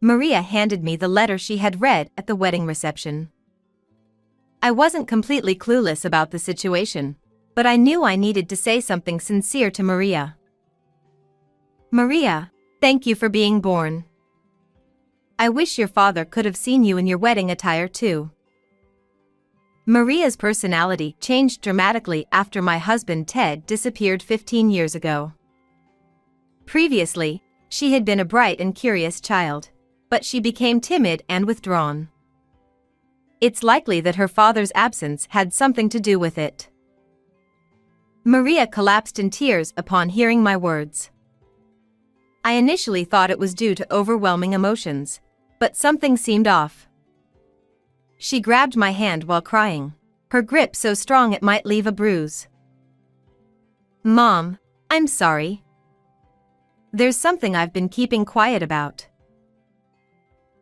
Maria handed me the letter she had read at the wedding reception. I wasn't completely clueless about the situation, but I knew I needed to say something sincere to Maria. Maria, thank you for being born. I wish your father could have seen you in your wedding attire too. Maria's personality changed dramatically after my husband Ted disappeared 15 years ago. Previously, she had been a bright and curious child, but she became timid and withdrawn. It's likely that her father's absence had something to do with it. Maria collapsed in tears upon hearing my words. I initially thought it was due to overwhelming emotions, but something seemed off. She grabbed my hand while crying, her grip so strong it might leave a bruise. Mom, I'm sorry. There's something I've been keeping quiet about.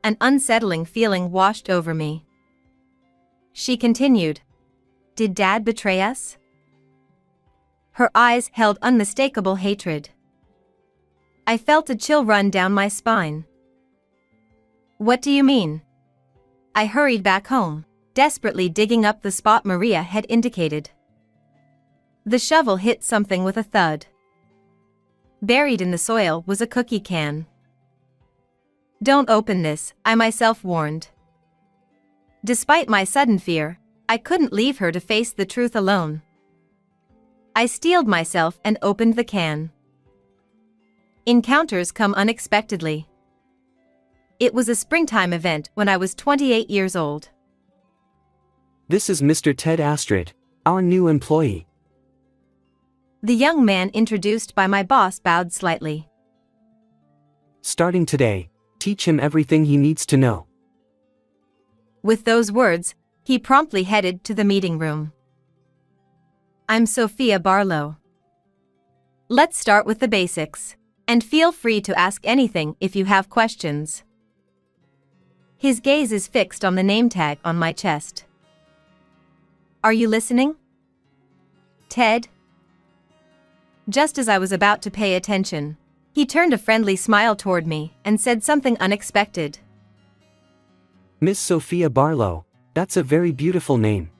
An unsettling feeling washed over me. She continued, Did Dad betray us? Her eyes held unmistakable hatred. I felt a chill run down my spine. What do you mean? I hurried back home, desperately digging up the spot Maria had indicated. The shovel hit something with a thud. Buried in the soil was a cookie can. Don't open this, I myself warned. Despite my sudden fear, I couldn't leave her to face the truth alone. I steeled myself and opened the can. Encounters come unexpectedly. It was a springtime event when I was 28 years old. This is Mr. Ted Astrid, our new employee. The young man introduced by my boss bowed slightly. Starting today, teach him everything he needs to know. With those words, he promptly headed to the meeting room. I'm Sophia Barlow. Let's start with the basics, and feel free to ask anything if you have questions. His gaze is fixed on the name tag on my chest. Are you listening? Ted? Just as I was about to pay attention, he turned a friendly smile toward me and said something unexpected. Miss Sophia Barlow, that's a very beautiful name.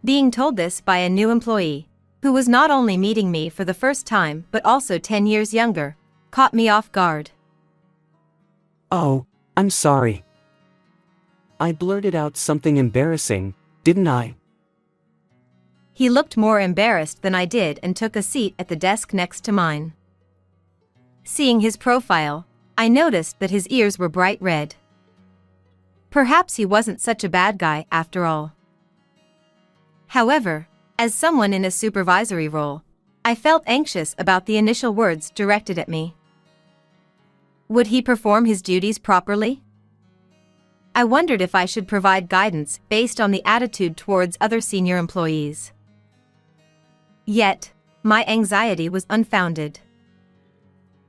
Being told this by a new employee, who was not only meeting me for the first time but also 10 years younger, caught me off guard. Oh, I'm sorry. I blurted out something embarrassing, didn't I? He looked more embarrassed than I did and took a seat at the desk next to mine. Seeing his profile, I noticed that his ears were bright red. Perhaps he wasn't such a bad guy after all. However, as someone in a supervisory role, I felt anxious about the initial words directed at me. Would he perform his duties properly? I wondered if I should provide guidance based on the attitude towards other senior employees. Yet, my anxiety was unfounded.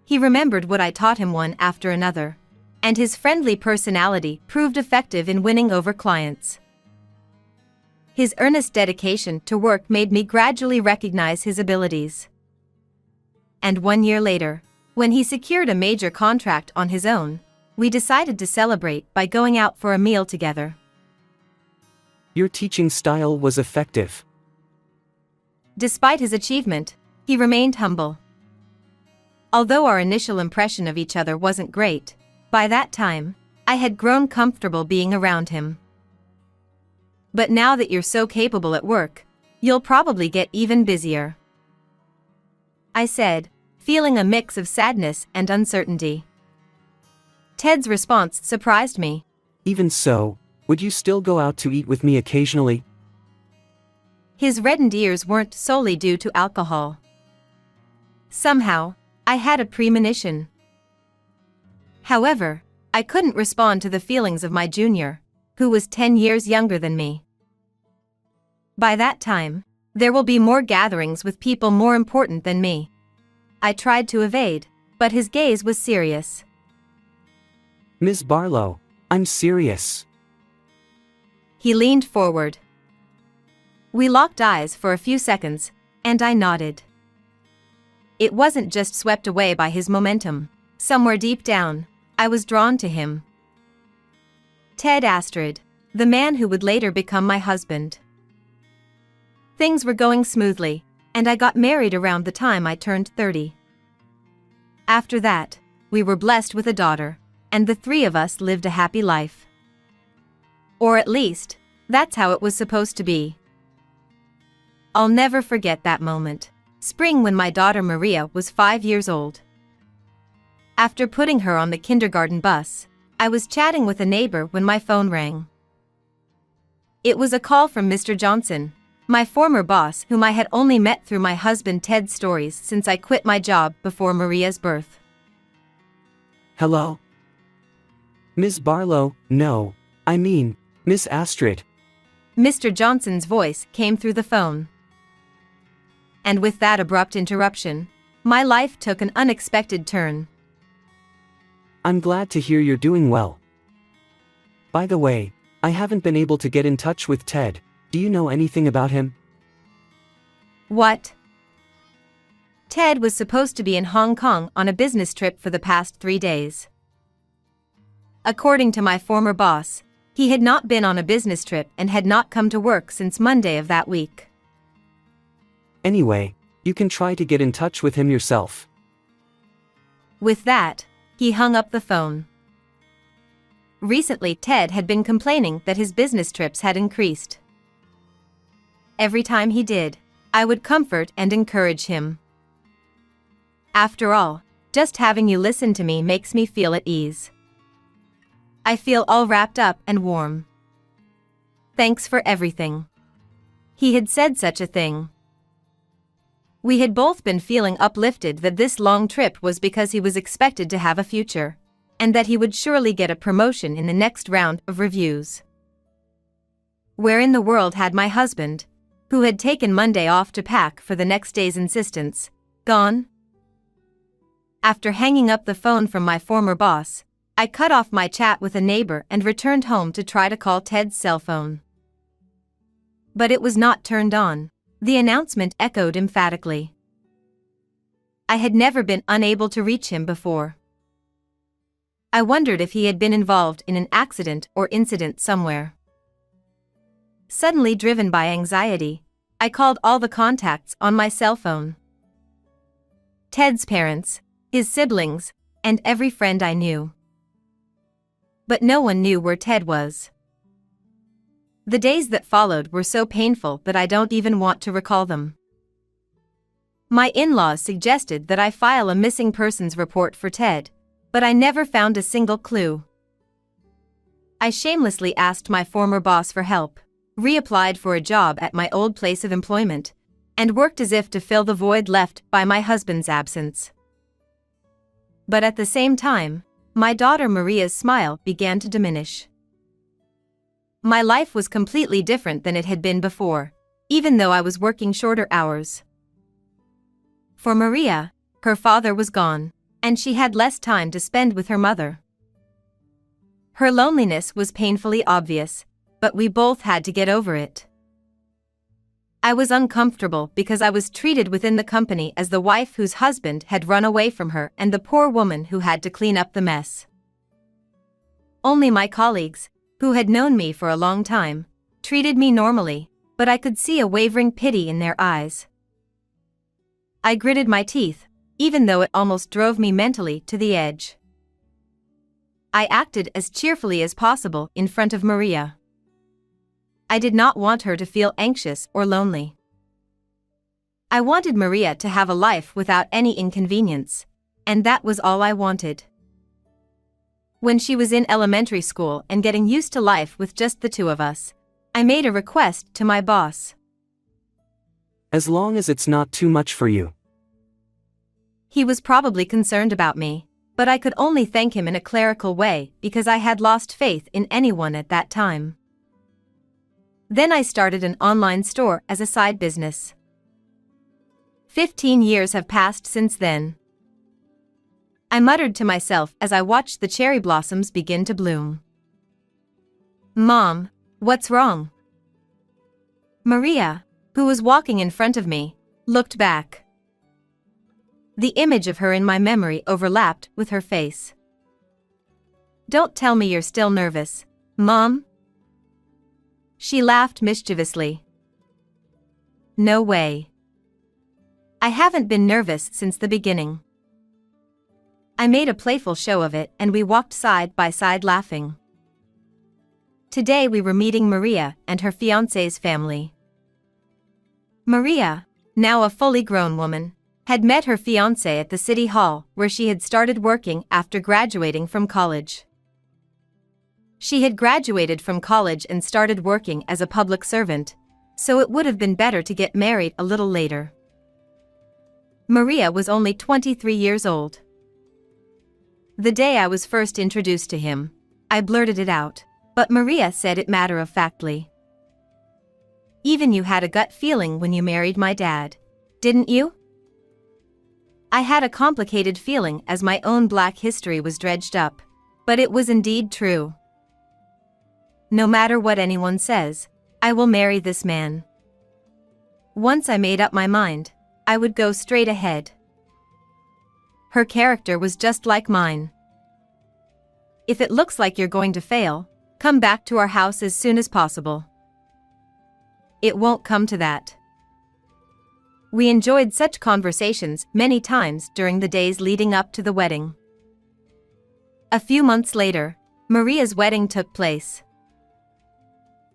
He remembered what I taught him one after another, and his friendly personality proved effective in winning over clients. His earnest dedication to work made me gradually recognize his abilities. And 1 year later, when he secured a major contract on his own, we decided to celebrate by going out for a meal together. Your teaching style was effective. Despite his achievement, he remained humble. Although our initial impression of each other wasn't great, by that time, I had grown comfortable being around him. But now that you're so capable at work, you'll probably get even busier, I said, feeling a mix of sadness and uncertainty. Ted's response surprised me. Even so, would you still go out to eat with me occasionally? His reddened ears weren't solely due to alcohol. Somehow, I had a premonition. However, I couldn't respond to the feelings of my junior, who was 10 years younger than me. By that time, there will be more gatherings with people more important than me. I tried to evade, but his gaze was serious. Ms. Barlow, I'm serious. He leaned forward. We locked eyes for a few seconds, and I nodded. It wasn't just swept away by his momentum. Somewhere deep down, I was drawn to him. Ted Astrid, the man who would later become my husband. Things were going smoothly, and I got married around the time I turned 30. After that, we were blessed with a daughter, and the three of us lived a happy life. Or at least, that's how it was supposed to be. I'll never forget that moment, spring when my daughter Maria was 5 years old. After putting her on the kindergarten bus, I was chatting with a neighbor when my phone rang. It was a call from Mr. Johnson, my former boss whom I had only met through my husband Ted's stories since I quit my job before Maria's birth. Hello? Miss Barlow, no, I mean, Miss Astrid. Mr. Johnson's voice came through the phone. And with that abrupt interruption, my life took an unexpected turn. I'm glad to hear you're doing well. By the way, I haven't been able to get in touch with Ted. Do you know anything about him? What? Ted was supposed to be in Hong Kong on a business trip for the past 3 days. According to my former boss, he had not been on a business trip and had not come to work since Monday of that week. Anyway, you can try to get in touch with him yourself. With that, he hung up the phone. Recently, Ted had been complaining that his business trips had increased. Every time he did, I would comfort and encourage him. After all, just having you listen to me makes me feel at ease. I feel all wrapped up and warm. Thanks for everything. He had said such a thing. We had both been feeling uplifted that this long trip was because he was expected to have a future, and that he would surely get a promotion in the next round of reviews. Where in the world had my husband, who had taken Monday off to pack for the next day's insistence, gone? After hanging up the phone from my former boss, I cut off my chat with a neighbor and returned home to try to call Ted's cell phone. But it was not turned on. The announcement echoed emphatically. I had never been unable to reach him before. I wondered if he had been involved in an accident or incident somewhere. Suddenly driven by anxiety, I called all the contacts on my cell phone. Ted's parents, his siblings, and every friend I knew. But no one knew where Ted was. The days that followed were so painful that I don't even want to recall them. My in-laws suggested that I file a missing persons report for Ted, but I never found a single clue. I shamelessly asked my former boss for help, reapplied for a job at my old place of employment, and worked as if to fill the void left by my husband's absence. But at the same time, my daughter Maria's smile began to diminish. My life was completely different than it had been before, even though I was working shorter hours. For Maria, her father was gone, and she had less time to spend with her mother. Her loneliness was painfully obvious, but we both had to get over it. I was uncomfortable because I was treated within the company as the wife whose husband had run away from her and the poor woman who had to clean up the mess. Only my colleagues, who had known me for a long time, treated me normally, but I could see a wavering pity in their eyes. I gritted my teeth, even though it almost drove me mentally to the edge. I acted as cheerfully as possible in front of Maria. I did not want her to feel anxious or lonely. I wanted Maria to have a life without any inconvenience, and that was all I wanted. When she was in elementary school and getting used to life with just the two of us, I made a request to my boss. As long as it's not too much for you. He was probably concerned about me, but I could only thank him in a clerical way because I had lost faith in anyone at that time. Then I started an online store as a side business. 15 years have passed since then. I muttered to myself as I watched the cherry blossoms begin to bloom. Mom, what's wrong? Maria, who was walking in front of me, looked back. The image of her in my memory overlapped with her face. Don't tell me you're still nervous, Mom. She laughed mischievously. No way. I haven't been nervous since the beginning. I made a playful show of it and we walked side by side laughing. Today we were meeting Maria and her fiancé's family. Maria, now a fully grown woman, had met her fiancé at the city hall where she had started working after graduating from college. She had graduated from college and started working as a public servant, so it would have been better to get married a little later. Maria was only 23 years old. The day I was first introduced to him, I blurted it out, but Maria said it matter-of-factly. Even you had a gut feeling when you married my dad, didn't you? I had a complicated feeling as my own black history was dredged up, but it was indeed true. No matter what anyone says, I will marry this man. Once I made up my mind, I would go straight ahead. Her character was just like mine. If it looks like you're going to fail, come back to our house as soon as possible. It won't come to that. We enjoyed such conversations many times during the days leading up to the wedding. A few months later, Maria's wedding took place.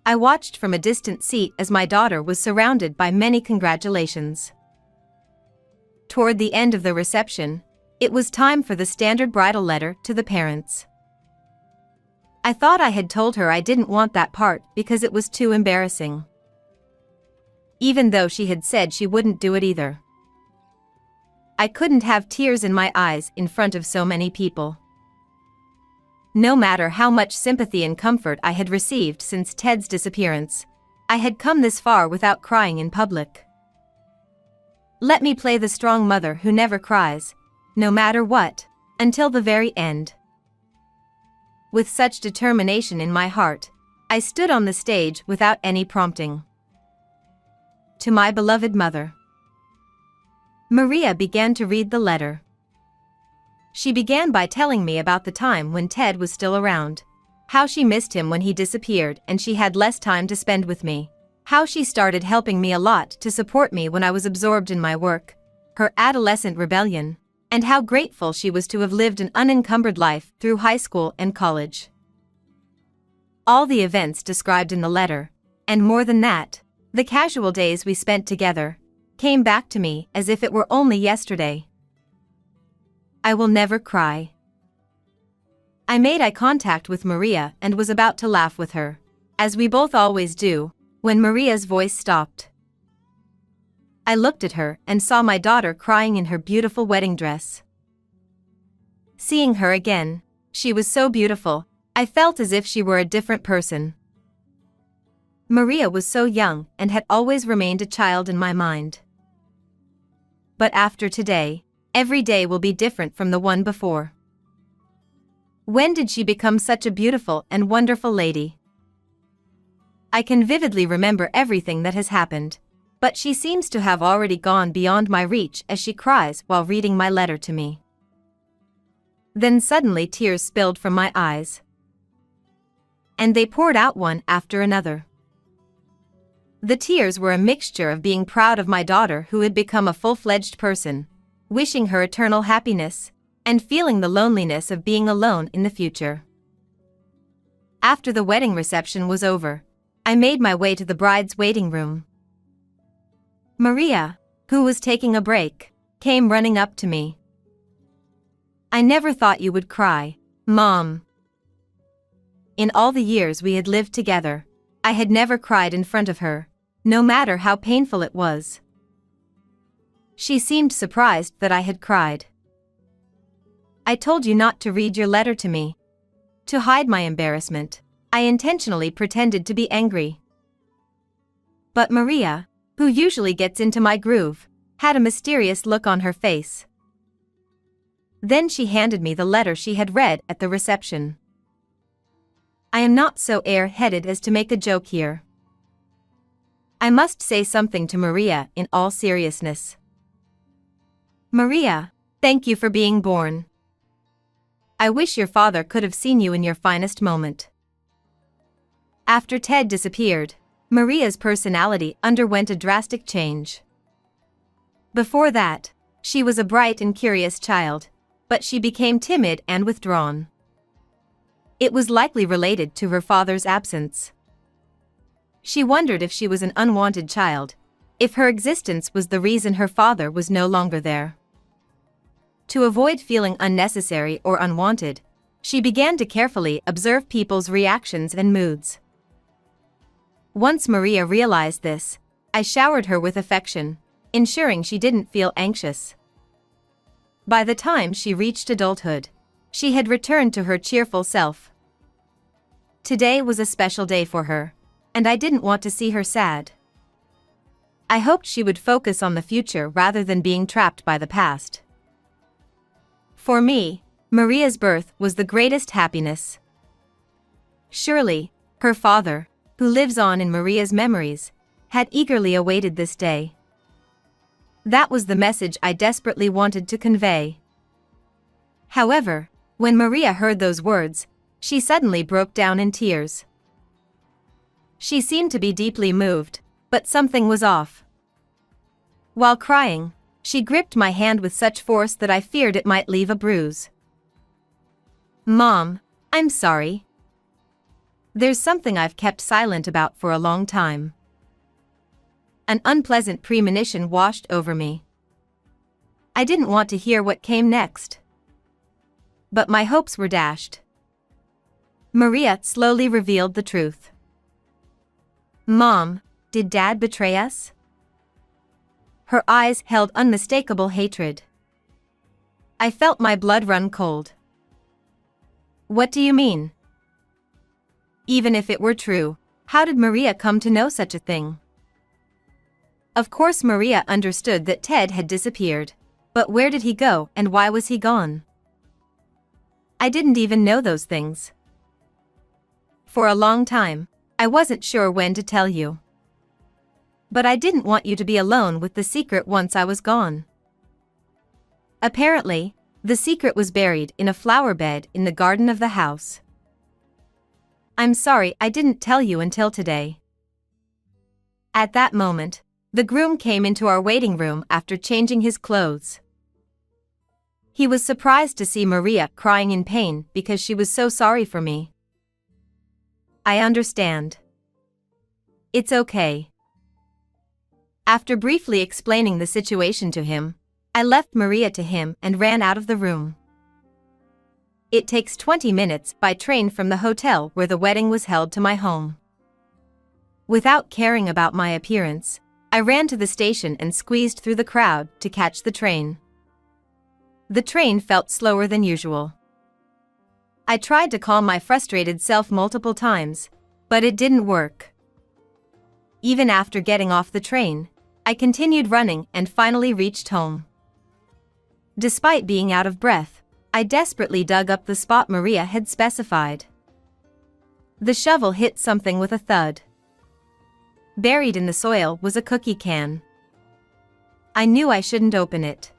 I watched from a distant seat as my daughter was surrounded by many congratulations. Toward the end of the reception, it was time for the standard bridal letter to the parents. I thought I had told her I didn't want that part because it was too embarrassing. Even though she had said she wouldn't do it either. I couldn't have tears in my eyes in front of so many people. No matter how much sympathy and comfort I had received since Ted's disappearance, I had come this far without crying in public. Let me play the strong mother who never cries, no matter what, until the very end. With such determination in my heart, I stood on the stage without any prompting. To my beloved mother. Maria began to read the letter. She began by telling me about the time when Ted was still around, how she missed him when he disappeared and she had less time to spend with me, how she started helping me a lot to support me when I was absorbed in my work, her adolescent rebellion, and how grateful she was to have lived an unencumbered life through high school and college. All the events described in the letter, and more than that, the casual days we spent together, came back to me as if it were only yesterday. I will never cry. I made eye contact with Maria and was about to laugh with her, as we both always do, when Maria's voice stopped. I looked at her and saw my daughter crying in her beautiful wedding dress. Seeing her again, she was so beautiful, I felt as if she were a different person. Maria was so young and had always remained a child in my mind. But after today, every day will be different from the one before. When did she become such a beautiful and wonderful lady? I can vividly remember everything that has happened, but she seems to have already gone beyond my reach as she cries while reading my letter to me. Then suddenly tears spilled from my eyes. And they poured out one after another. The tears were a mixture of being proud of my daughter who had become a full-fledged person, wishing her eternal happiness, and feeling the loneliness of being alone in the future. After the wedding reception was over, I made my way to the bride's waiting room. Maria, who was taking a break, came running up to me. I never thought you would cry, Mom. In all the years we had lived together, I had never cried in front of her, no matter how painful it was. She seemed surprised that I had cried. I told you not to read your letter to me. To hide my embarrassment, I intentionally pretended to be angry. But Maria, who usually gets into my groove, had a mysterious look on her face. Then she handed me the letter she had read at the reception. I am not so air-headed as to make a joke here. I must say something to Maria in all seriousness. Maria, thank you for being born. I wish your father could have seen you in your finest moment. After Ted disappeared, Maria's personality underwent a drastic change. Before that, she was a bright and curious child, but she became timid and withdrawn. It was likely related to her father's absence. She wondered if she was an unwanted child, if her existence was the reason her father was no longer there. To avoid feeling unnecessary or unwanted, she began to carefully observe people's reactions and moods. Once Maria realized this, I showered her with affection, ensuring she didn't feel anxious. By the time she reached adulthood, she had returned to her cheerful self. Today was a special day for her, and I didn't want to see her sad. I hoped she would focus on the future rather than being trapped by the past. For me, Maria's birth was the greatest happiness. Surely, her father, who lives on in Maria's memories, had eagerly awaited this day. That was the message I desperately wanted to convey. However, when Maria heard those words, she suddenly broke down in tears. She seemed to be deeply moved, but something was off. While crying, she gripped my hand with such force that I feared it might leave a bruise. "Mom, I'm sorry. There's something I've kept silent about for a long time." An unpleasant premonition washed over me. I didn't want to hear what came next. But my hopes were dashed. Maria slowly revealed the truth. "Mom, did Dad betray us?" Her eyes held unmistakable hatred. I felt my blood run cold. "What do you mean?" Even if it were true, how did Maria come to know such a thing? Of course Maria understood that Ted had disappeared, but where did he go and why was he gone? I didn't even know those things. For a long time, I wasn't sure when to tell you. But I didn't want you to be alone with the secret once I was gone. Apparently, the secret was buried in a flower bed in the garden of the house. I'm sorry I didn't tell you until today. At that moment, the groom came into our waiting room after changing his clothes. He was surprised to see Maria crying in pain because she was so sorry for me. I understand. It's okay. After briefly explaining the situation to him, I left Maria to him and ran out of the room. It takes 20 minutes by train from the hotel where the wedding was held to my home. Without caring about my appearance, I ran to the station and squeezed through the crowd to catch the train. The train felt slower than usual. I tried to calm my frustrated self multiple times, but it didn't work. Even after getting off the train, I continued running and finally reached home. Despite being out of breath, I desperately dug up the spot Maria had specified. The shovel hit something with a thud. Buried in the soil was a cookie can. I knew I shouldn't open it.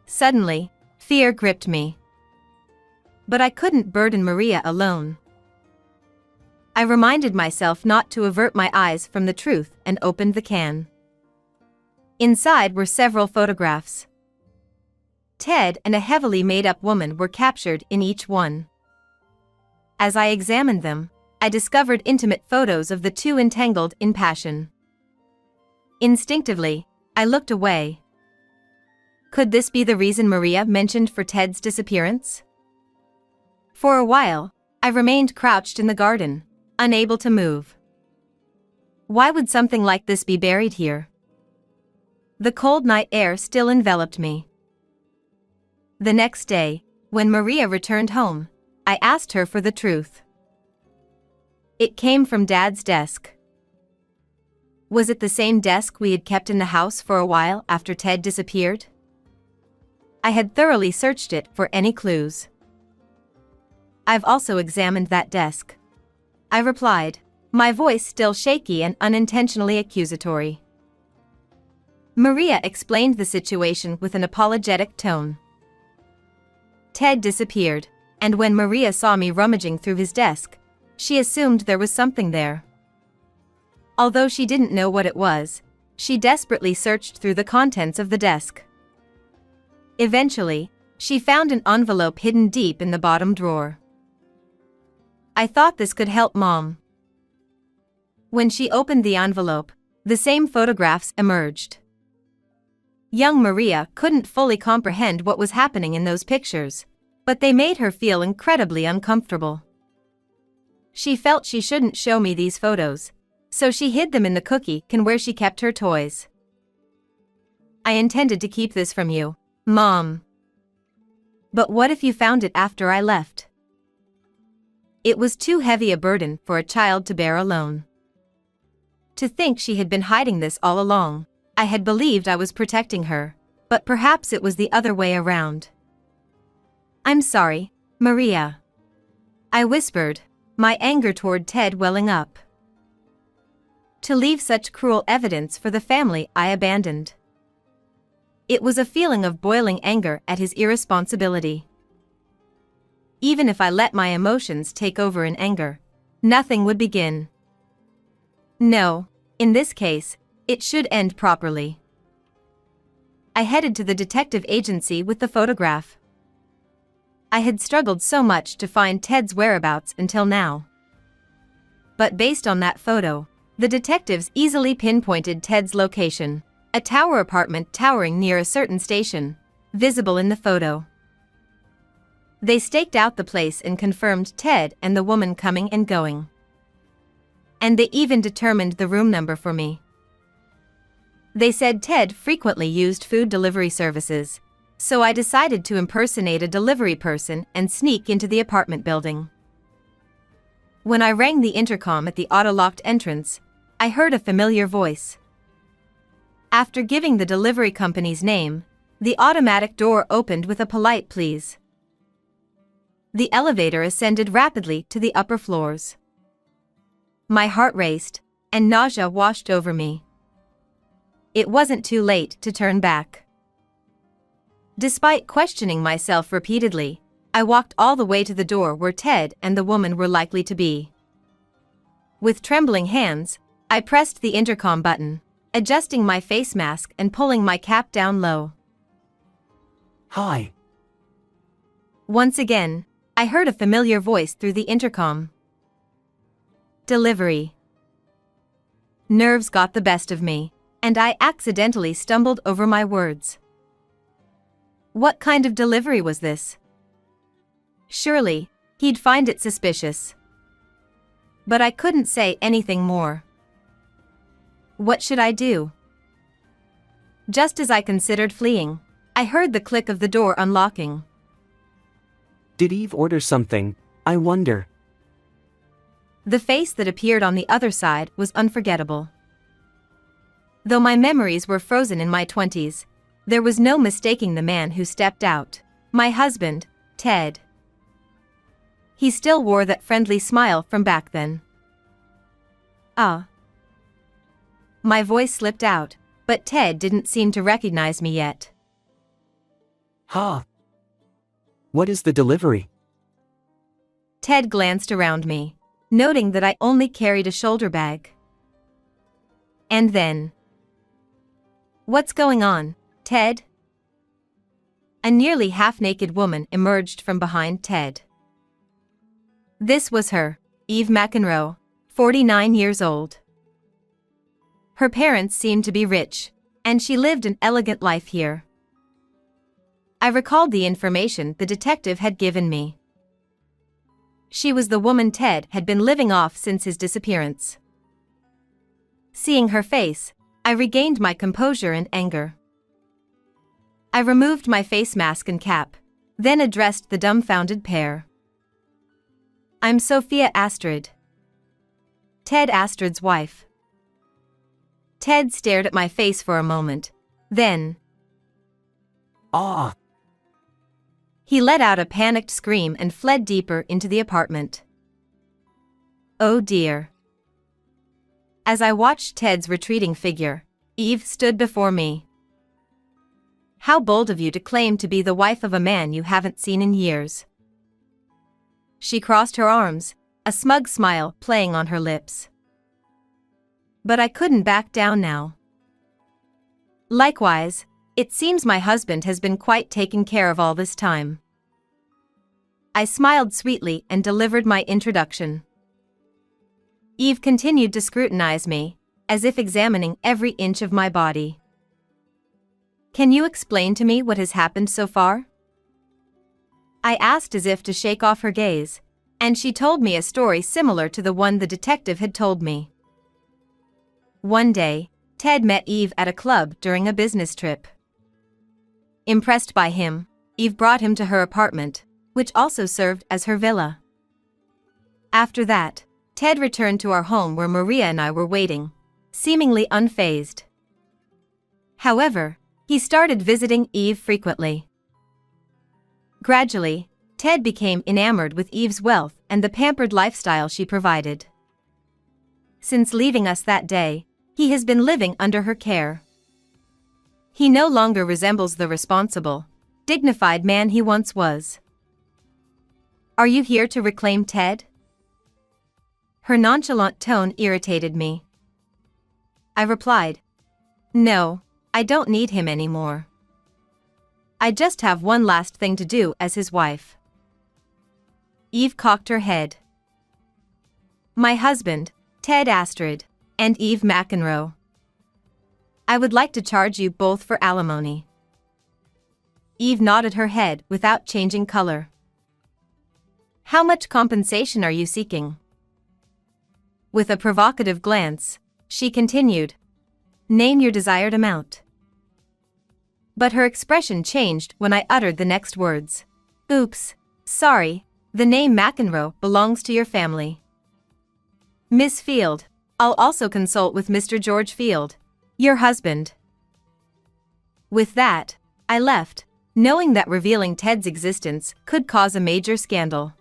Suddenly, fear gripped me. But I couldn't burden Maria alone. I reminded myself not to avert my eyes from the truth and opened the can. Inside were several photographs. Ted and a heavily made-up woman were captured in each one. As I examined them, I discovered intimate photos of the two entangled in passion. Instinctively, I looked away. Could this be the reason Maria mentioned for Ted's disappearance? For a while, I remained crouched in the garden, unable to move. Why would something like this be buried here? The cold night air still enveloped me. The next day, when Maria returned home, I asked her for the truth. It came from Dad's desk. Was it the same desk we had kept in the house for a while after Ted disappeared? I had thoroughly searched it for any clues. I've also examined that desk, I replied, my voice still shaky and unintentionally accusatory. Maria explained the situation with an apologetic tone. Ted disappeared, and when Maria saw me rummaging through his desk, she assumed there was something there. Although she didn't know what it was, she desperately searched through the contents of the desk. Eventually, she found an envelope hidden deep in the bottom drawer. I thought this could help Mom. When she opened the envelope, the same photographs emerged. Young Maria couldn't fully comprehend what was happening in those pictures, but they made her feel incredibly uncomfortable. She felt she shouldn't show me these photos, so she hid them in the cookie can where she kept her toys. I intended to keep this from you, Mom. But what if you found it after I left? It was too heavy a burden for a child to bear alone. To think she had been hiding this all along, I had believed I was protecting her, but perhaps it was the other way around. I'm sorry, Maria. I whispered, my anger toward Ted welling up. To leave such cruel evidence for the family I abandoned. It was a feeling of boiling anger at his irresponsibility. Even if I let my emotions take over in anger, nothing would begin. No, in this case, it should end properly. I headed to the detective agency with the photograph. I had struggled so much to find Ted's whereabouts until now. But based on that photo, the detectives easily pinpointed Ted's location, a tower apartment towering near a certain station, visible in the photo. They staked out the place and confirmed Ted and the woman coming and going. And they even determined the room number for me. They said Ted frequently used food delivery services, so I decided to impersonate a delivery person and sneak into the apartment building. When I rang the intercom at the auto-locked entrance, I heard a familiar voice. After giving the delivery company's name, the automatic door opened with a polite please. The elevator ascended rapidly to the upper floors. My heart raced, and nausea washed over me. It wasn't too late to turn back. Despite questioning myself repeatedly, I walked all the way to the door where Ted and the woman were likely to be. With trembling hands, I pressed the intercom button, adjusting my face mask and pulling my cap down low. Hi. Once again, I heard a familiar voice through the intercom. Delivery. Nerves got the best of me, and I accidentally stumbled over my words. What kind of delivery was this? Surely, he'd find it suspicious. But I couldn't say anything more. What should I do? Just as I considered fleeing, I heard the click of the door unlocking. Did Eve order something, I wonder? The face that appeared on the other side was unforgettable. Though my memories were frozen in my 20s, there was no mistaking the man who stepped out, my husband, Ted. He still wore that friendly smile from back then. Ah. My voice slipped out, but Ted didn't seem to recognize me yet. Ha! What is the delivery? Ted glanced around me, noting that I only carried a shoulder bag. And then, "What's going on, Ted?" A nearly half-naked woman emerged from behind Ted. This was her, Eve McEnroe, 49 years old. Her parents seemed to be rich, and she lived an elegant life here. I recalled the information the detective had given me. She was the woman Ted had been living off since his disappearance. Seeing her face, I regained my composure and anger. I removed my face mask and cap, then addressed the dumbfounded pair. "I'm Sophia Astrid. Ted Astrid's wife." Ted stared at my face for a moment, then, Ah! he let out a panicked scream and fled deeper into the apartment. Oh dear. As I watched Ted's retreating figure, Eve stood before me. How bold of you to claim to be the wife of a man you haven't seen in years." She crossed her arms, a smug smile playing on her lips. But I couldn't back down now. "Likewise, it seems my husband has been quite taken care of all this time." I smiled sweetly and delivered my introduction. Eve continued to scrutinize me, as if examining every inch of my body. "Can you explain to me what has happened so far?" I asked as if to shake off her gaze, and she told me a story similar to the one the detective had told me. One day, Ted met Eve at a club during a business trip. Impressed by him, Eve brought him to her apartment, which also served as her villa. After that, Ted returned to our home where Maria and I were waiting, seemingly unfazed. However, he started visiting Eve frequently. Gradually, Ted became enamored with Eve's wealth and the pampered lifestyle she provided. Since leaving us that day, he has been living under her care. He no longer resembles the responsible, dignified man he once was. "Are you here to reclaim Ted?" Her nonchalant tone irritated me. I replied, "No, I don't need him anymore. I just have one last thing to do as his wife." Eve cocked her head. "My husband, Ted Astrid, and Eve McEnroe. I would like to charge you both for alimony." Eve nodded her head without changing color. "How much compensation are you seeking?" With a provocative glance, she continued, "Name your desired amount." But her expression changed when I uttered the next words. "Oops, sorry, the name McEnroe belongs to your family. Miss Field, I'll also consult with Mr. George Field, your husband." With that, I left, knowing that revealing Ted's existence could cause a major scandal.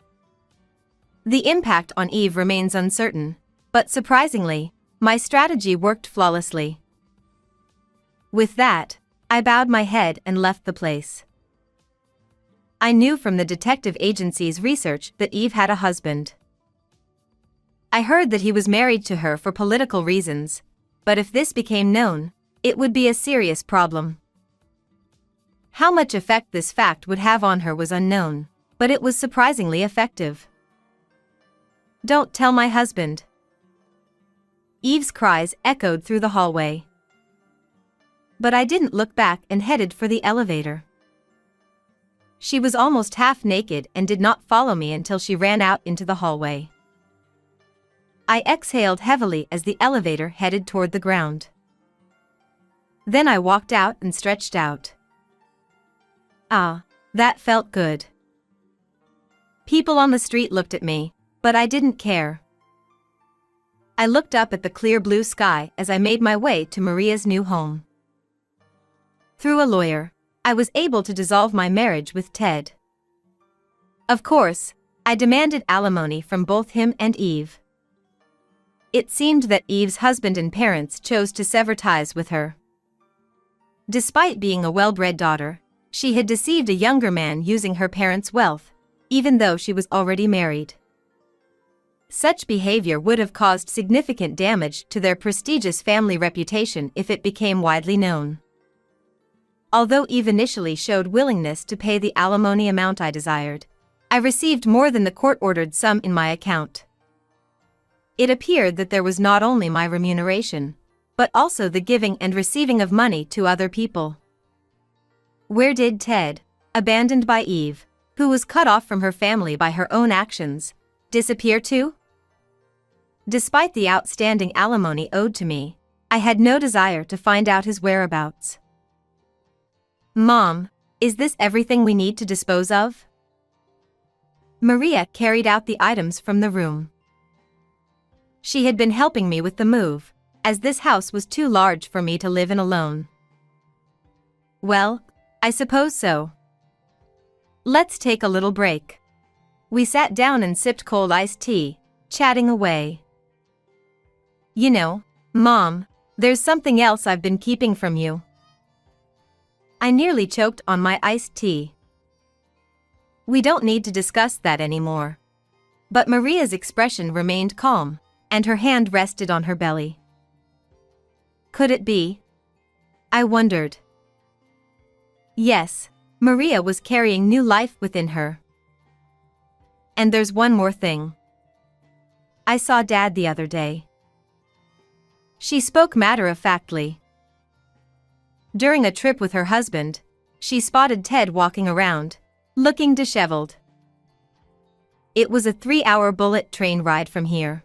The impact on Eve remains uncertain, but surprisingly, my strategy worked flawlessly. With that, I bowed my head and left the place. I knew from the detective agency's research that Eve had a husband. I heard that he was married to her for political reasons, but if this became known, it would be a serious problem. How much effect this fact would have on her was unknown, but it was surprisingly effective. "Don't tell my husband." Eve's cries echoed through the hallway. But I didn't look back and headed for the elevator. She was almost half naked and did not follow me until she ran out into the hallway. I exhaled heavily as the elevator headed toward the ground. Then I walked out and stretched out. Ah, that felt good. People on the street looked at me, but I didn't care. I looked up at the clear blue sky as I made my way to Maria's new home. Through a lawyer, I was able to dissolve my marriage with Ted. Of course, I demanded alimony from both him and Eve. It seemed that Eve's husband and parents chose to sever ties with her. Despite being a well-bred daughter, she had deceived a younger man using her parents' wealth, even though she was already married. Such behavior would have caused significant damage to their prestigious family reputation if it became widely known. Although Eve initially showed willingness to pay the alimony amount I desired, I received more than the court-ordered sum in my account. It appeared that there was not only my remuneration, but also the giving and receiving of money to other people. Where did Ted, abandoned by Eve, who was cut off from her family by her own actions, disappear to? Despite the outstanding alimony owed to me, I had no desire to find out his whereabouts. "Mom, is this everything we need to dispose of?" Maria carried out the items from the room. She had been helping me with the move, as this house was too large for me to live in alone. "Well, I suppose so. Let's take a little break." We sat down and sipped cold iced tea, chatting away. "You know, Mom, there's something else I've been keeping from you." I nearly choked on my iced tea. We don't need to discuss that anymore. But Maria's expression remained calm, and her hand rested on her belly. Could it be? I wondered. Yes, Maria was carrying new life within her. And there's one more thing. I saw Dad the other day. She spoke matter-of-factly. During a trip with her husband, she spotted Ted walking around, looking disheveled. It was a 3-hour bullet train ride from here.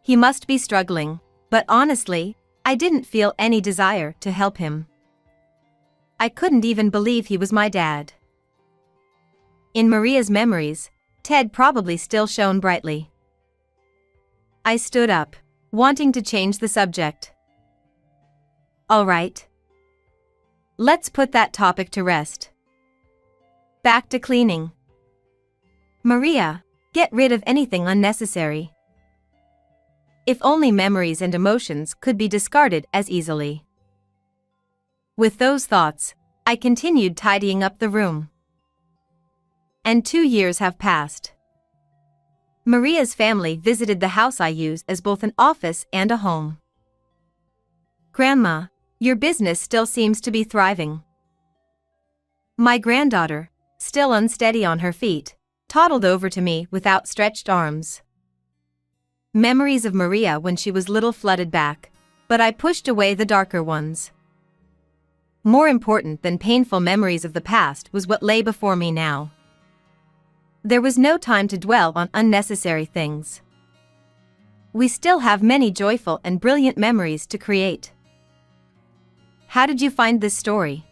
He must be struggling, but honestly, I didn't feel any desire to help him. I couldn't even believe he was my dad. In Maria's memories, Ted probably still shone brightly. I stood up, wanting to change the subject. All right. Let's put that topic to rest. Back to cleaning. Maria, get rid of anything unnecessary. If only memories and emotions could be discarded as easily. With those thoughts, I continued tidying up the room. And 2 years have passed. Maria's family visited the house I use as both an office and a home. Grandma, your business still seems to be thriving. My granddaughter, still unsteady on her feet, toddled over to me with outstretched arms. Memories of Maria when she was little flooded back, but I pushed away the darker ones. More important than painful memories of the past was what lay before me now. There was no time to dwell on unnecessary things. We still have many joyful and brilliant memories to create. How did you find this story?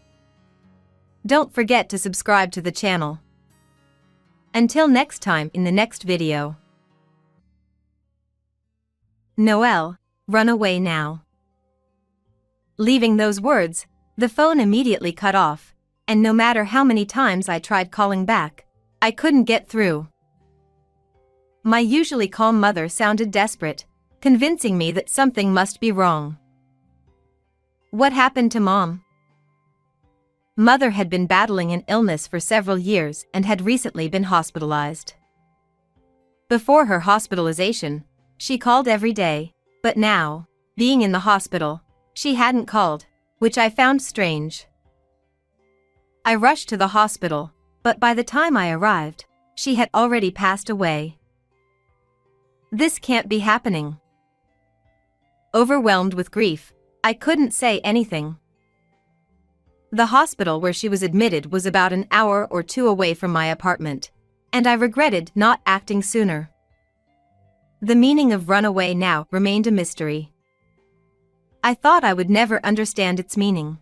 Don't forget to subscribe to the channel. Until next time in the next video. Noelle, run away now. Leaving those words, the phone immediately cut off, and no matter how many times I tried calling back, I couldn't get through. My usually calm mother sounded desperate, convincing me that something must be wrong. What happened to Mom? Mother had been battling an illness for several years and had recently been hospitalized. Before her hospitalization, she called every day, but now, being in the hospital, she hadn't called, which I found strange. I rushed to the hospital, but by the time I arrived, she had already passed away. This can't be happening. Overwhelmed with grief, I couldn't say anything. The hospital where she was admitted was about an hour or 2 away from my apartment, and I regretted not acting sooner. The meaning of run away now remained a mystery. I thought I would never understand its meaning.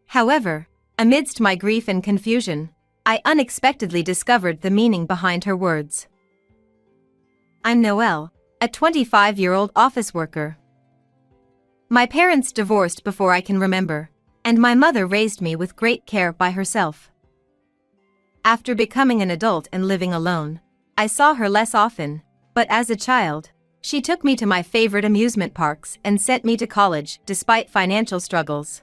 However, amidst my grief and confusion, I unexpectedly discovered the meaning behind her words. I'm Noelle, a 25-year-old office worker. My parents divorced before I can remember, and my mother raised me with great care by herself. After becoming an adult and living alone, I saw her less often, but as a child, she took me to my favorite amusement parks and sent me to college despite financial struggles.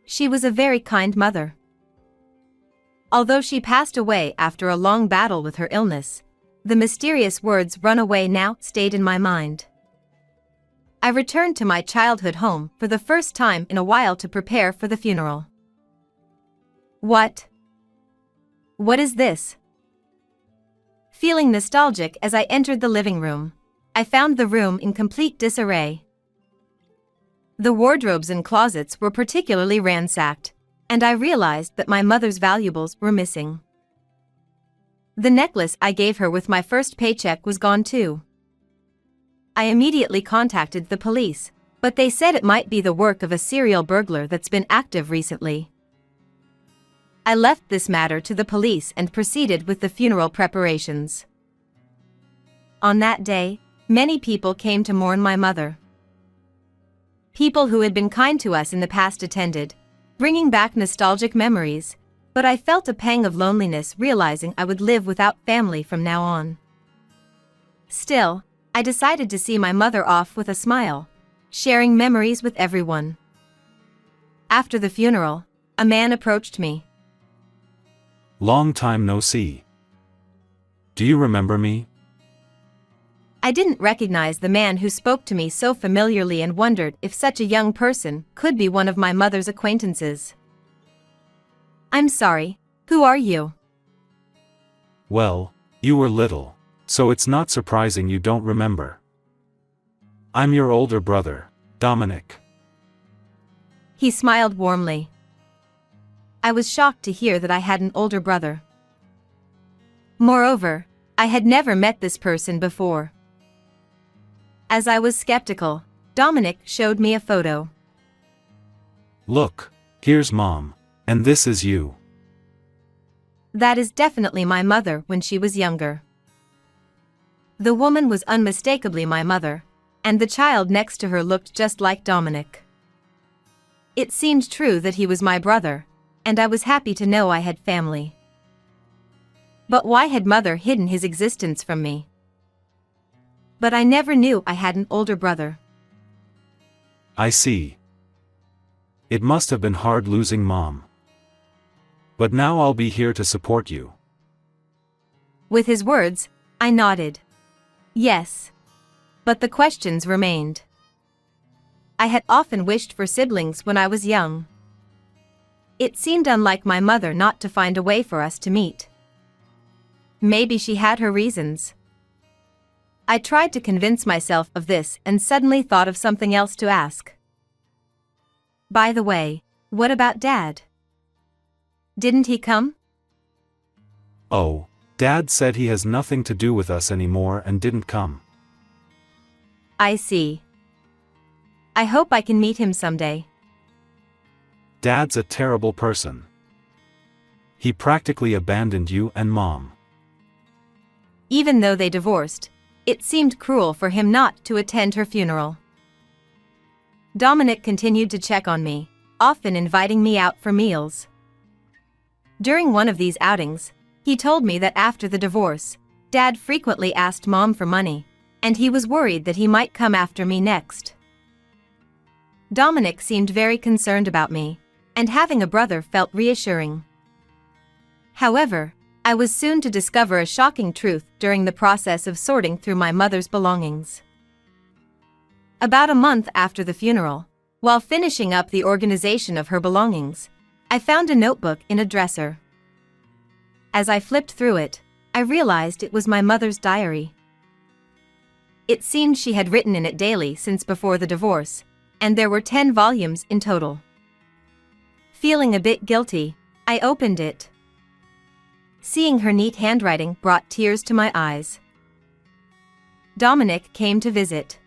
She was a very kind mother. Although she passed away after a long battle with her illness, the mysterious words "run away now" stayed in my mind. I returned to my childhood home for the first time in a while to prepare for the funeral. What? What is this? Feeling nostalgic as I entered the living room, I found the room in complete disarray. The wardrobes and closets were particularly ransacked, and I realized that my mother's valuables were missing. The necklace I gave her with my first paycheck was gone too. I immediately contacted the police, but they said it might be the work of a serial burglar that's been active recently. I left this matter to the police and proceeded with the funeral preparations. On that day, many people came to mourn my mother. People who had been kind to us in the past attended, bringing back nostalgic memories, but I felt a pang of loneliness realizing I would live without family from now on. Still, I decided to see my mother off with a smile, sharing memories with everyone. After the funeral, a man approached me. Long time no see. Do you remember me? I didn't recognize the man who spoke to me so familiarly and wondered if such a young person could be one of my mother's acquaintances. I'm sorry, who are you? Well, you were little, so it's not surprising you don't remember. I'm your older brother, Dominic. He smiled warmly. I was shocked to hear that I had an older brother. Moreover, I had never met this person before. As I was skeptical, Dominic showed me a photo. Look, here's Mom, and this is you. That is definitely my mother when she was younger. The woman was unmistakably my mother, and the child next to her looked just like Dominic. It seemed true that he was my brother, and I was happy to know I had family. But why had Mother hidden his existence from me? But I never knew I had an older brother. I see. It must have been hard losing Mom. But now I'll be here to support you. With his words, I nodded. Yes. But the questions remained. I had often wished for siblings when I was young. It seemed unlike my mother not to find a way for us to meet. Maybe she had her reasons. I tried to convince myself of this and suddenly thought of something else to ask. By the way, what about Dad? Didn't he come? Oh, Dad said he has nothing to do with us anymore and didn't come. I see. I hope I can meet him someday. Dad's a terrible person. He practically abandoned you and Mom. Even though they divorced, it seemed cruel for him not to attend her funeral. Dominic continued to check on me, often inviting me out for meals. During one of these outings, he told me that after the divorce, Dad frequently asked Mom for money, and he was worried that he might come after me next. Dominic seemed very concerned about me, and having a brother felt reassuring. However, I was soon to discover a shocking truth during the process of sorting through my mother's belongings. About a month after the funeral, while finishing up the organization of her belongings, I found a notebook in a dresser. As I flipped through it, I realized it was my mother's diary. It seemed she had written in it daily since before the divorce, and there were 10 volumes in total. Feeling a bit guilty, I opened it. Seeing her neat handwriting brought tears to my eyes. Dominic came to visit.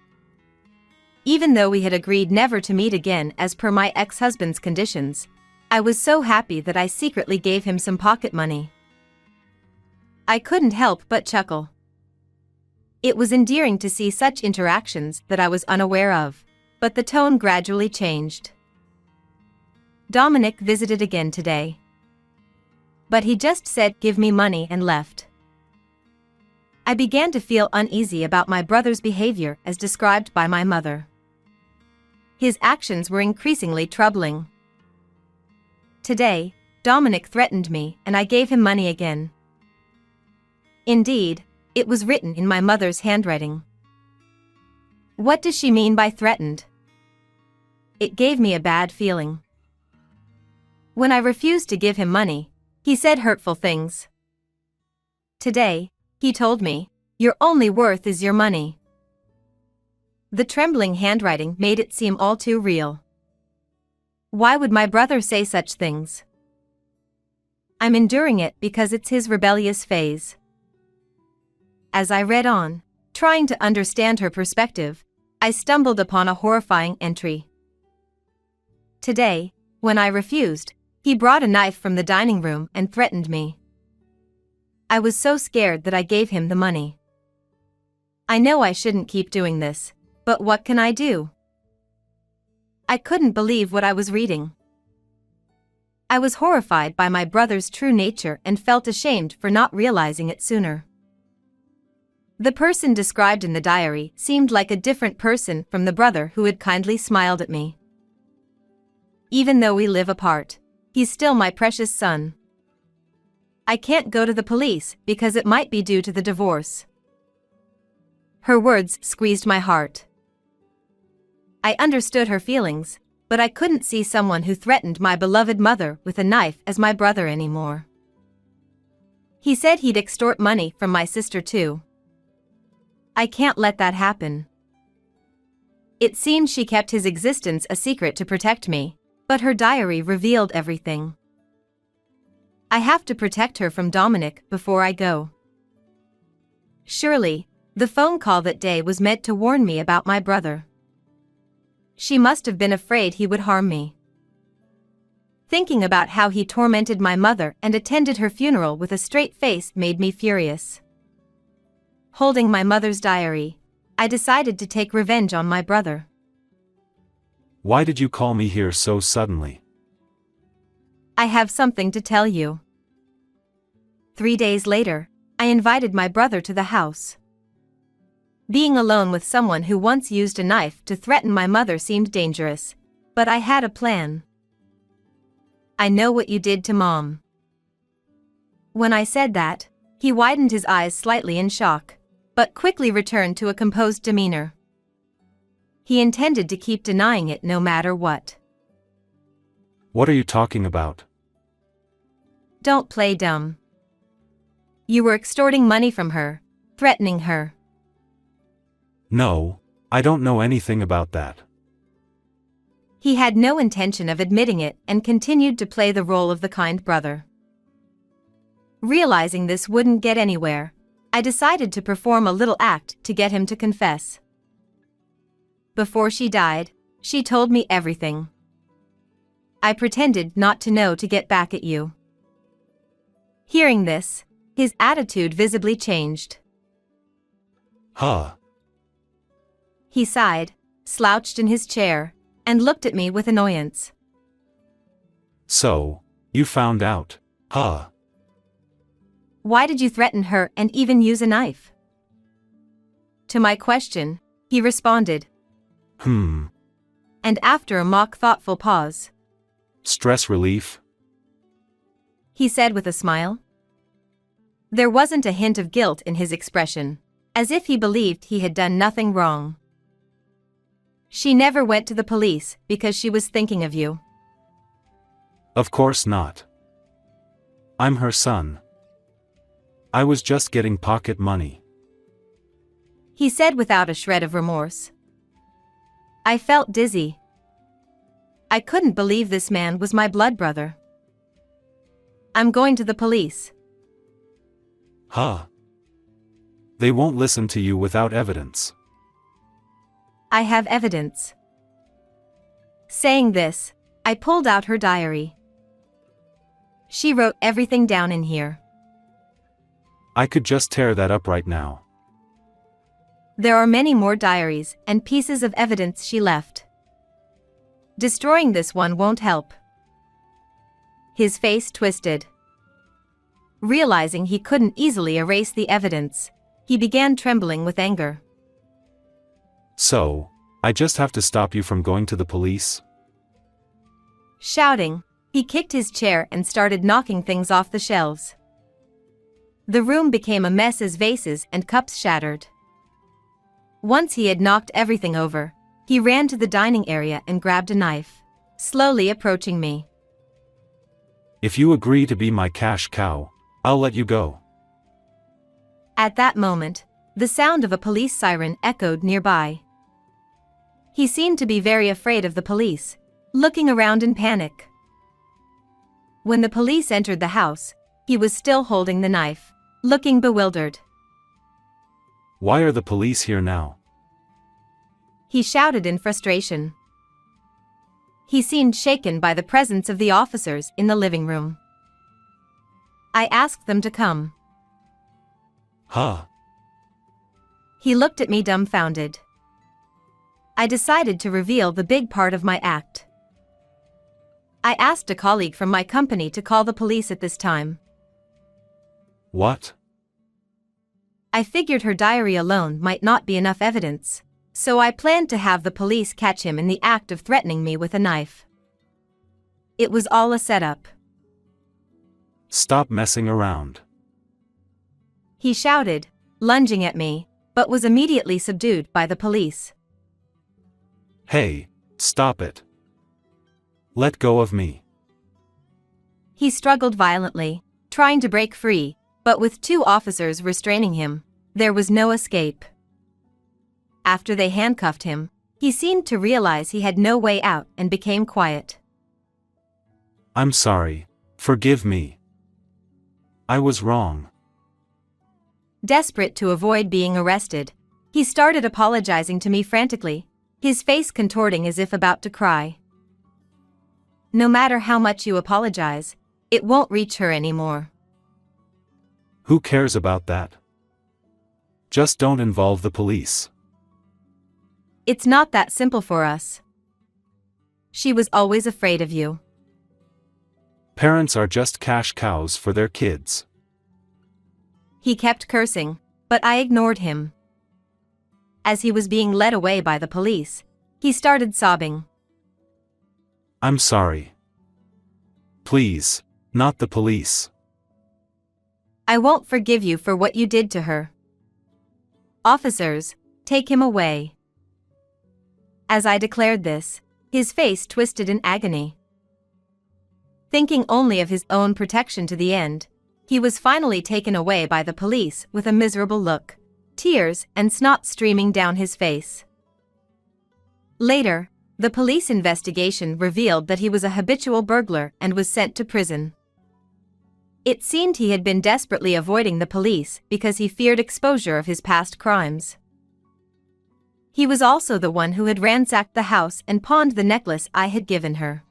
Even though we had agreed never to meet again as per my ex-husband's conditions, I was so happy that I secretly gave him some pocket money. I couldn't help but chuckle. It was endearing to see such interactions that I was unaware of, but the tone gradually changed. Dominic visited again today. But he just said, "Give me money," and left. I began to feel uneasy about my brother's behavior as described by my mother. His actions were increasingly troubling. Today, Dominic threatened me and I gave him money again. Indeed, it was written in my mother's handwriting. What does she mean by threatened? It gave me a bad feeling. When I refused to give him money, he said hurtful things. Today, he told me, "Your only worth is your money." The trembling handwriting made it seem all too real. Why would my brother say such things? I'm enduring it because it's his rebellious phase. As I read on, trying to understand her perspective, I stumbled upon a horrifying entry. Today, when I refused, he brought a knife from the dining room and threatened me. I was so scared that I gave him the money. I know I shouldn't keep doing this, but what can I do? I couldn't believe what I was reading. I was horrified by my brother's true nature and felt ashamed for not realizing it sooner. The person described in the diary seemed like a different person from the brother who had kindly smiled at me. Even though we live apart, he's still my precious son. I can't go to the police because it might be due to the divorce." Her words squeezed my heart. I understood her feelings, but I couldn't see someone who threatened my beloved mother with a knife as my brother anymore. He said he'd extort money from my sister too. I can't let that happen. It seemed she kept his existence a secret to protect me, but her diary revealed everything. I have to protect her from Dominic before I go. Surely, the phone call that day was meant to warn me about my brother. She must have been afraid he would harm me. Thinking about how he tormented my mother and attended her funeral with a straight face made me furious. Holding my mother's diary, I decided to take revenge on my brother. Why did you call me here so suddenly? I have something to tell you. 3 days later, I invited my brother to the house. Being alone with someone who once used a knife to threaten my mother seemed dangerous, but I had a plan. "I know what you did to Mom." When I said that, he widened his eyes slightly in shock, but quickly returned to a composed demeanor. He intended to keep denying it no matter what. What are you talking about? "Don't play dumb. You were extorting money from her, threatening her." No, I don't know anything about that. He had no intention of admitting it and continued to play the role of the kind brother. Realizing this wouldn't get anywhere, I decided to perform a little act to get him to confess. Before she died, she told me everything. I pretended not to know to get back at you. Hearing this, his attitude visibly changed. Huh. He sighed, slouched in his chair, and looked at me with annoyance. So, you found out, huh? "Why did you threaten her and even use a knife?" To my question, he responded, and after a mock thoughtful pause, Stress relief? he said with a smile. There wasn't a hint of guilt in his expression, as if he believed he had done nothing wrong. "She never went to the police because she was thinking of you." Of course not. I'm her son. I was just getting pocket money. He said without a shred of remorse. I felt dizzy. I couldn't believe this man was my blood brother. "I'm going to the police." Huh? They won't listen to you without evidence. "I have evidence." Saying this, I pulled out her diary. She wrote everything down in here. I could just tear that up right now. There are many more diaries and pieces of evidence she left. Destroying this one won't help. His face twisted. Realizing he couldn't easily erase the evidence, he began trembling with anger. So, I just have to stop you from going to the police? Shouting, he kicked his chair and started knocking things off the shelves. The room became a mess as vases and cups shattered. Once he had knocked everything over, he ran to the dining area and grabbed a knife, slowly approaching me. If you agree to be my cash cow, I'll let you go. At that moment, the sound of a police siren echoed nearby. He seemed to be very afraid of the police, looking around in panic. When the police entered the house, he was still holding the knife, looking bewildered. Why are the police here now? He shouted in frustration. He seemed shaken by the presence of the officers in the living room. I asked them to come. Huh? He looked at me dumbfounded. I decided to reveal the big part of my act. I asked a colleague from my company to call the police at this time. What? I figured her diary alone might not be enough evidence, so I planned to have the police catch him in the act of threatening me with a knife. It was all a setup. Stop messing around. He shouted, lunging at me, but was immediately subdued by the police. Hey, stop it. Let go of me. He struggled violently, trying to break free, but with 2 officers restraining him, there was no escape. After they handcuffed him, he seemed to realize he had no way out and became quiet. I'm sorry. Forgive me. I was wrong. Desperate to avoid being arrested, he started apologizing to me frantically, his face contorting as if about to cry. No matter how much you apologize, it won't reach her anymore. Who cares about that? Just don't involve the police. It's not that simple for us. She was always afraid of you. Parents are just cash cows for their kids. He kept cursing, but I ignored him. As he was being led away by the police, he started sobbing. I'm sorry. Please, not the police. I won't forgive you for what you did to her. Officers, take him away. As I declared this, his face twisted in agony. Thinking only of his own protection to the end, he was finally taken away by the police with a miserable look, tears and snot streaming down his face. Later, the police investigation revealed that he was a habitual burglar and was sent to prison. It seemed he had been desperately avoiding the police because he feared exposure of his past crimes. He was also the one who had ransacked the house and pawned the necklace I had given her.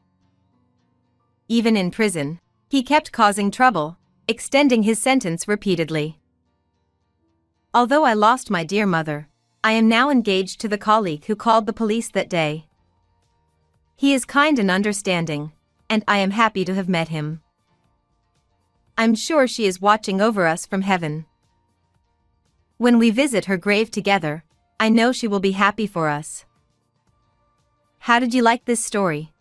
Even in prison, he kept causing trouble, extending his sentence repeatedly. Although I lost my dear mother, I am now engaged to the colleague who called the police that day. He is kind and understanding, and I am happy to have met him. I'm sure she is watching over us from heaven. When we visit her grave together, I know she will be happy for us. How did you like this story?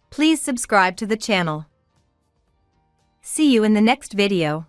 Please subscribe to the channel. See you in the next video.